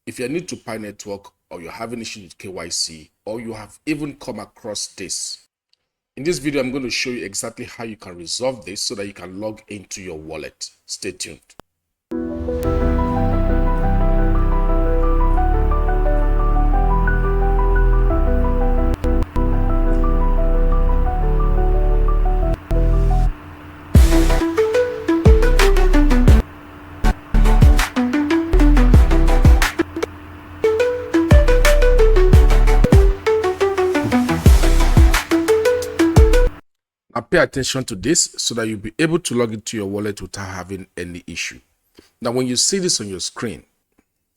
If you're new to Pi Network, or you're having issues with KYC, or you have even come across this, in this video, I'm going to show you exactly how you can resolve this so that you can log into your wallet. Stay tuned. Now pay attention to this so that you'll be able to log into your wallet without having any issue. Now when you see this on your screen,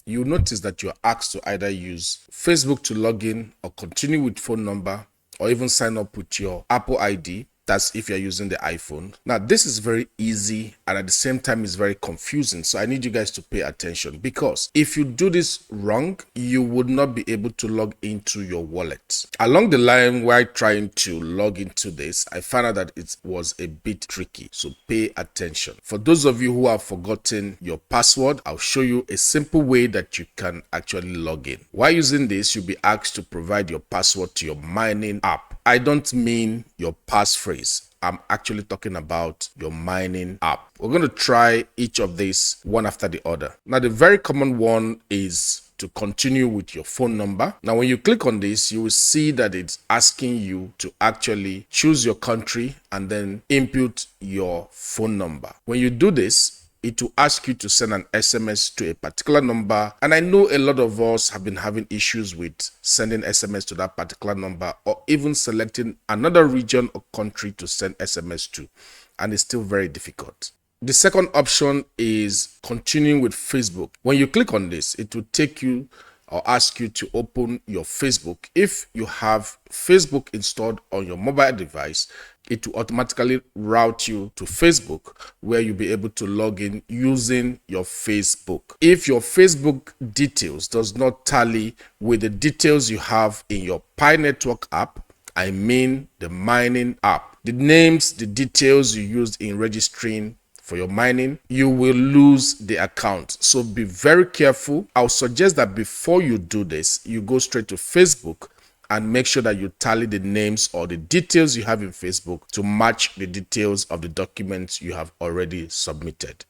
you'll notice that you're asked to either use Facebook to log in, or continue with phone number, or even sign up with your Apple ID. That's if you're using the iPhone. Now, this is very easy and at the same time is very confusing. So I need you guys to pay attention, because if you do this wrong, you would not be able to log into your wallet. Along the line, while trying to log into this, I found out that it was a bit tricky. So pay attention. For those of you who have forgotten your password, I'll show you a simple way that you can actually log in. While using this, you'll be asked to provide your password to your mining app. I don't mean your passphrase. I'm actually talking about your mining app. We're going to try each of these one after the other. Now, the very common one is to continue with your phone number. Now, when you click on this, you will see that it's asking you to actually choose your country and then input your phone number. When you do this, it will ask you to send an SMS to a particular number. And I know a lot of us have been having issues with sending SMS to that particular number, or even selecting another region or country to send SMS to. And it's still very difficult. The second option is continuing with Facebook. When you click on this, it will take you or ask you to open your Facebook. If you have Facebook installed on your mobile device, it will automatically route you to Facebook, where you'll be able to log in using your Facebook. If your Facebook details does not tally with the details you have in your Pi Network app, I mean the mining app, the names, the details you used in registering for your mining, you will lose the account. So be very careful. I'll suggest that before you do this, you go straight to Facebook and make sure that you tally the names or the details you have in Facebook to match the details of the documents you have already submitted.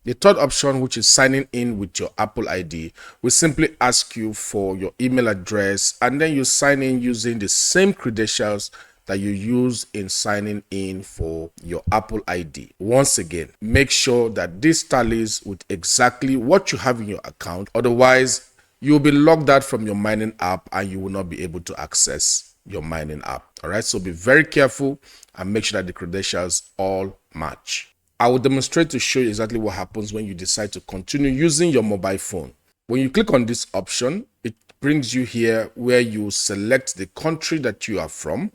The third option, which is signing in with your Apple ID, will simply ask you for your email address, and then you sign in using the same credentials that you use in signing in for your Apple ID. Once again, make sure that this tallies with exactly what you have in your account. Otherwise, you'll be logged out from your mining app and you will not be able to access your mining app. All right, so be very careful and make sure that the credentials all match. I will demonstrate to show you exactly what happens when you decide to continue using your mobile phone. When you click on this option, it brings you here where you select the country that you are from,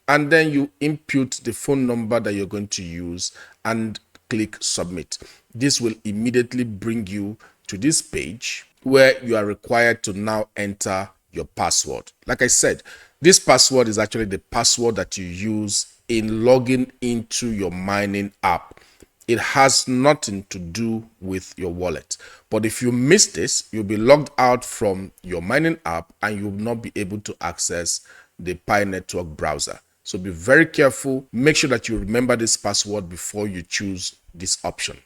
and then you input the phone number that you're going to use and click submit. This will immediately bring you to this page where you are required to now enter your password. Like I said, this password is actually the password that you use in logging into your mining app. It has nothing to do with your wallet. But if you miss this, you'll be logged out from your mining app and you will not be able to access the Pi Network browser. So be very careful. Make sure that you remember this password before you choose this option.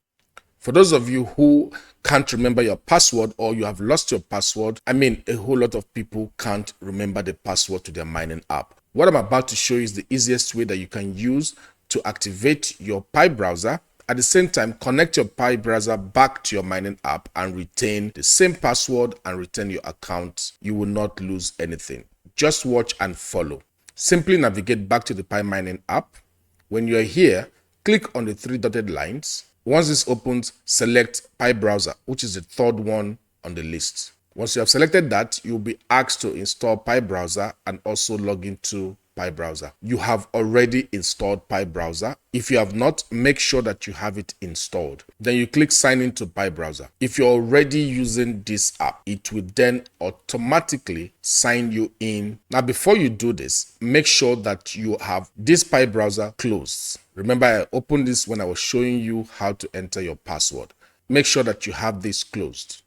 For those of you who can't remember your password, or you have lost your password, I mean, a whole lot of people can't remember the password to their mining app. What I'm about to show you is the easiest way that you can use to activate your Pi browser. At the same time, connect your Pi browser back to your mining app and retain the same password and retain your account. You will not lose anything. Just watch and follow. Simply navigate back to the Pi mining app. When you're here, click on the three dotted lines. Once this opens, select Pi browser, which is the third one on the list. Once you have selected that, you'll be asked to install Pi browser and also log into Pi browser. You have already installed Pi browser. If you have not, make sure that you have it installed. Then you click sign into Pi browser. If you're already using this app, it will then automatically sign you in. Now, before you do this, make sure that you have this Pi browser closed. Remember, I opened this when I was showing you how to enter your password. Make sure that you have this closed.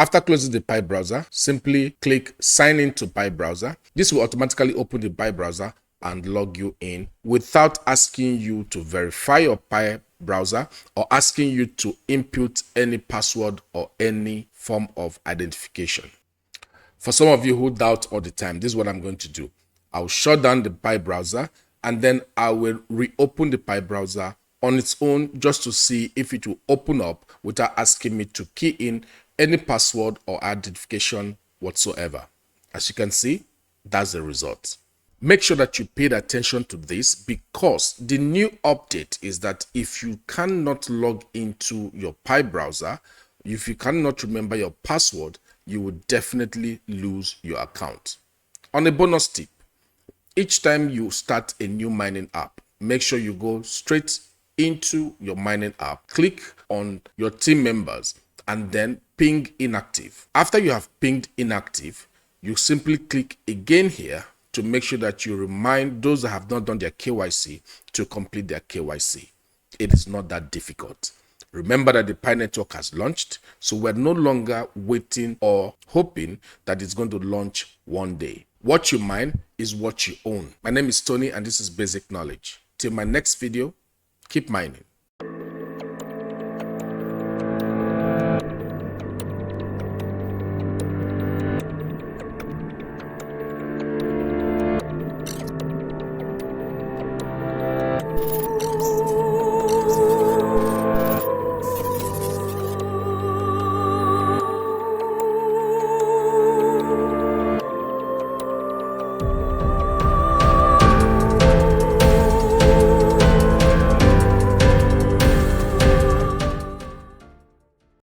After closing the Pi browser, simply click sign in to Pi browser. This will automatically open the Pi browser and log you in without asking you to verify your Pi browser or asking you to input any password or any form of identification. For some of you who doubt all the time, this is what I'm going to do. I'll shut down the Pi browser and then I will reopen the Pi browser on its own just to see if it will open up without asking me to key in any password or identification whatsoever. As you can see, that's the result. Make sure that you paid attention to this because the new update is that if you cannot log into your Pi browser, if you cannot remember your password, you will definitely lose your account. On a bonus tip, each time you start a new mining app, make sure you go straight into your mining app, click on your team members, and then ping inactive. After you have pinged inactive, you simply click again here to make sure that you remind those that have not done their KYC to complete their KYC. It is not that difficult. Remember that the Pi network has launched, so we're no longer waiting or hoping that it's going to launch one day. What you mine is what you own. My name is Tony and this is Basic Knowledge. Till my next video, keep mining.